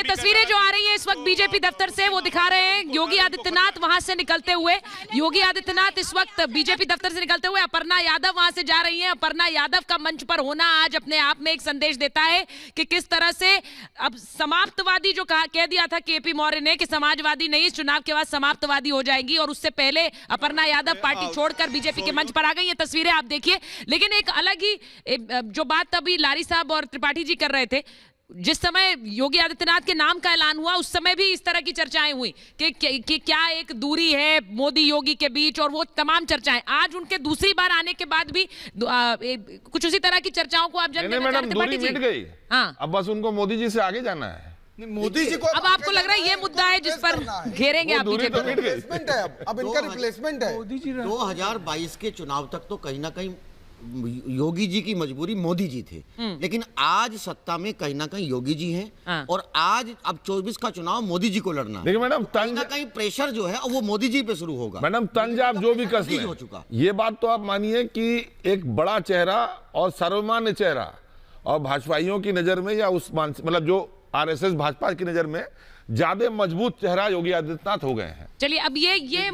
तस्वीरें जो आ रही हैं इस वक्त बीजेपी दफ्तर से, वो दिखा रहे हैं योगी आदित्यनाथ वहां से निकलते हुए। योगी आदित्यनाथ इस वक्त बीजेपी दफ्तर से निकलते हुए, अपर्णा यादव वहां से जा रही हैं। अपर्णा यादव का मंच पर होना आज अपने आप में एक संदेश देता है कि किस तरह से अब समाप्तवादी जो कह दिया था केपी मौर्य ने कि समाजवादी नहीं, इस चुनाव के बाद समाप्तवादी हो जाएगी, और उससे पहले अपर्णा यादव पार्टी छोड़कर बीजेपी के मंच पर आ गई। ये तस्वीरें आप देखिए। लेकिन एक अलग ही जो बात अभी लारी साहब और त्रिपाठी जी कर रहे थे, जिस समय योगी आदित्यनाथ के नाम का ऐलान हुआ उस समय भी इस तरह की चर्चाएं हुई कि क्या एक दूरी है मोदी योगी के बीच, और वो तमाम चर्चाएं आज उनके दूसरी बार आने के बाद भी कुछ उसी तरह की चर्चाओं को आप जानते हैं। मैडम दूरी मिट गई। हाँ, अब बस उनको मोदी जी से आगे जाना है। मोदी जी को अब आपको लग रहा है ये मुद्दा है जिस पर घेरेंगे आप दूरी तो मिट गई। अब इनका रिप्लेसमेंट है। 2022 के चुनाव तक तो कहीं ना कहीं योगी जी की मजबूरी मोदी जी थे, लेकिन आज सत्ता में कहीं ना कहीं योगी जी हैं, और आज अब 24 का चुनाव मोदी जी को लड़ना है। देखिए मैडम, कहीं ना कहीं प्रेशर जो है वो मोदी जी पे शुरू होगा। मैडम तंज आप जो भी कस लें, हो चुका ये बात तो आप मानिए कि एक बड़ा चेहरा और सर्वमान्य चेहरा, और भाजपाइयों की नजर में या उस मतलब जो आरएसएस भाजपा की नजर में ज्यादा मजबूत चेहरा योगी आदित्यनाथ हो गए हैं। चलिए अब ये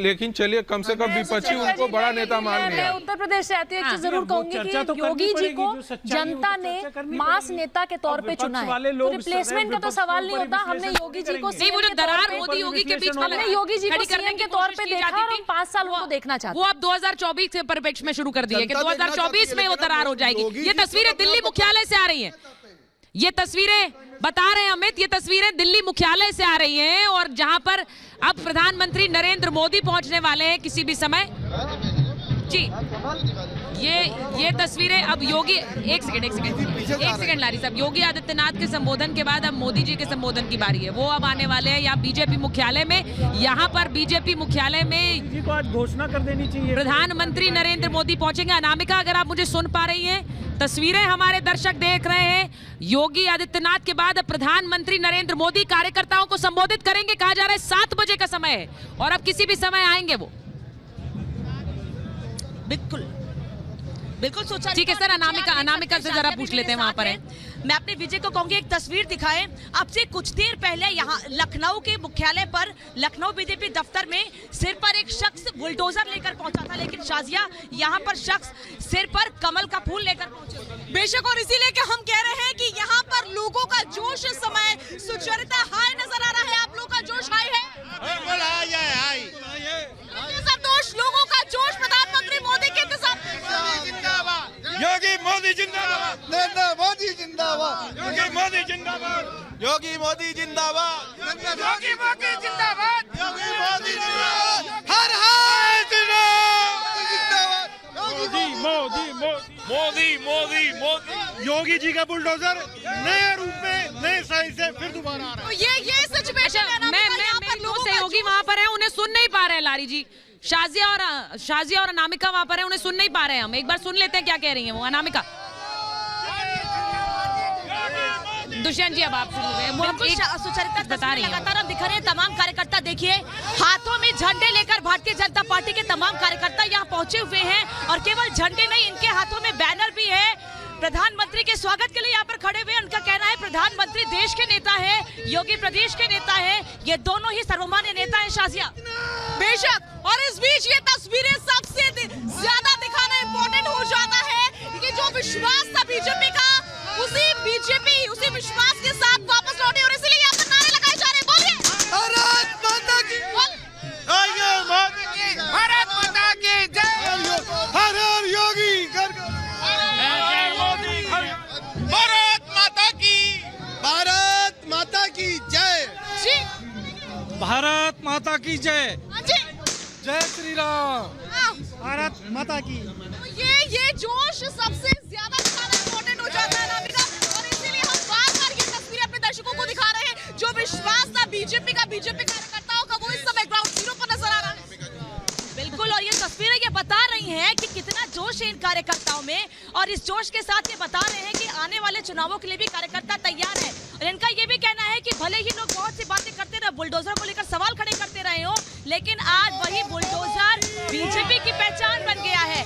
लेकिन चलिए कम से कम विपक्षी उनको बड़ा नेता मान लिया। मैं उत्तर प्रदेश से आती हूँ, एक चीज जरूर कहूंगी कि योगी जी को जनता ने मास नेता के तौर पे चुना है, तो रिप्लेसमेंट का तो सवाल नहीं होता। हमने योगी जी को नहीं, वो जो दरार मोदी योगी के बीच हमने योगी जी को सीएम के तौर पे देखा, और हम 5 साल उनको देखना चाहते हैं। वो अब 2024 के परिप्रेक्ष्य में शुरू कर दिया कि 2024 में वो दरार हो जाएगी। ये तस्वीरें दिल्ली मुख्यालय से आ रही हैं, ये तस्वीरें बता रहे हैं अमित, ये तस्वीरें दिल्ली मुख्यालय से आ रही हैं, और जहां पर अब प्रधानमंत्री नरेंद्र मोदी पहुंचने वाले हैं किसी भी समय जी। ये तस्वीरें अब योगी एक सेकंड लारी साहब, योगी आदित्यनाथ के संबोधन के बाद अब मोदी जी के संबोधन की बारी है। वो अब आने वाले हैं यहाँ बीजेपी मुख्यालय में। यहाँ पर बीजेपी मुख्यालय में को आज घोषणा कर देनी चाहिए, प्रधानमंत्री नरेंद्र मोदी पहुंचेंगे। अनामिका, अगर आप मुझे सुन पा रही हैं, तस्वीरें हमारे दर्शक देख रहे हैं। योगी आदित्यनाथ के बाद प्रधानमंत्री नरेंद्र मोदी कार्यकर्ताओं को संबोधित करेंगे। कहा जा रहा है 7 बजे का समय है, और अब किसी भी समय आएंगे वो। बिल्कुल सोचा। ठीक है सर, अनामिका से जरा पूछ लेते हैं वहां पर है। मैं अपने विजय को कहूंगी एक तस्वीर दिखाएं। अब से कुछ देर पहले यहाँ लखनऊ के मुख्यालय पर, लखनऊ बीजेपी दफ्तर में सिर पर एक शख्स बुलडोजर लेकर पहुंचा था, लेकिन शाजिया यहाँ पर शख्स सिर पर कमल का फूल लेकर पहुंचे। बेशक, और इसीलिए कि हम कह रहे हैं कि यहाँ पर लोगों का जोश इस समय सुचरिता हाई नजर आ रहा है। आप लोगों का जोश हाई है, जोश लोगों का जोश प्रधानमंत्री मोदी के योगी मोदी जिंदाबाद, नरेंद्र मोदी जिंदाबाद, योगी मोदी जिंदाबाद, योगी मोदी जिंदाबाद, योगी मोदी जिंदाबाद, योगी मोदी जिंदाबाद, हर हर जिंदाबाद, मोदी। योगी जी का बुलडोजर नए रूप में, नए साइज से फिर दोबारा आ रहा है। तो ये सिचुएशन है ना, मैं सहयोगी वहां पर है, उन्हें सुन नहीं पा रहे हैं लारी जी। शाजिया और अनामिका वहां पर है, उन्हें सुन नहीं पा रहे हैं हम। एक बार सुन लेते हैं क्या कह रही हैं वो। अनामिका, दुष्यंत जी अब आप सुचरिता बता रही हैं। लगातार हम दिखा रहे हैं। तमाम कार्यकर्ता देखिए हाथों में झंडे लेकर भारतीय जनता पार्टी के तमाम कार्यकर्ता यहाँ पहुंचे हुए हैं, और केवल झंडे नहीं, इनके हाथों में बैनर भी है। प्रधानमंत्री के स्वागत के लिए यहाँ पर खड़े हुए। उनका कहना है प्रधानमंत्री देश के नेता है, योगी प्रदेश के नेता है, ये दोनों ही सर्वमान्य नेता है। शाजिया, बेशक, और इस बीच ये तस्वीरें सबसे ज्यादा दिखाना इम्पोर्टेंट हो जाता है कि जो विश्वास था बीजेपी का, उसी विश्वास के साथ वापस लौटे, और इसीलिए यहाँ पर नारे लगाए जा रहे हैं। बोलिए भारत माता की, भारत माता की जय, हर हर योगी, भारत माता की, भारत माता की जय जी, भारत माता की जय, जी, जय श्री राम, भारत माता की। तो ये जोश सबसे ज्यादा दिखाना इम्पोर्टेंट हो जाता है अनामिका, और इसीलिए हम बार-बार ये तस्वीरें अपने दर्शकों को दिखा रहे हैं। जो विश्वास था बीजेपी कार्यकर्ताओं का, वो इस समय ग्राउंड जीरो पर नजर आ रहा है। बिल्कुल, और ये तस्वीरें ये बता रही हैं कि कितना जोश है इन कार्यकर्ताओं में, और इस जोश के साथ ये बता रहे हैं कि आने वाले चुनावों के लिए भी कार्यकर्ता तैयार है। और इनका ये भी कहना है कि भले ही लोग बहुत सी बातें करते रहे, बुलडोजर को लेकर सवाल खड़े करते रहे हो, लेकिन आज वही बुलडोजर बीजेपी की पहचान बन गया है।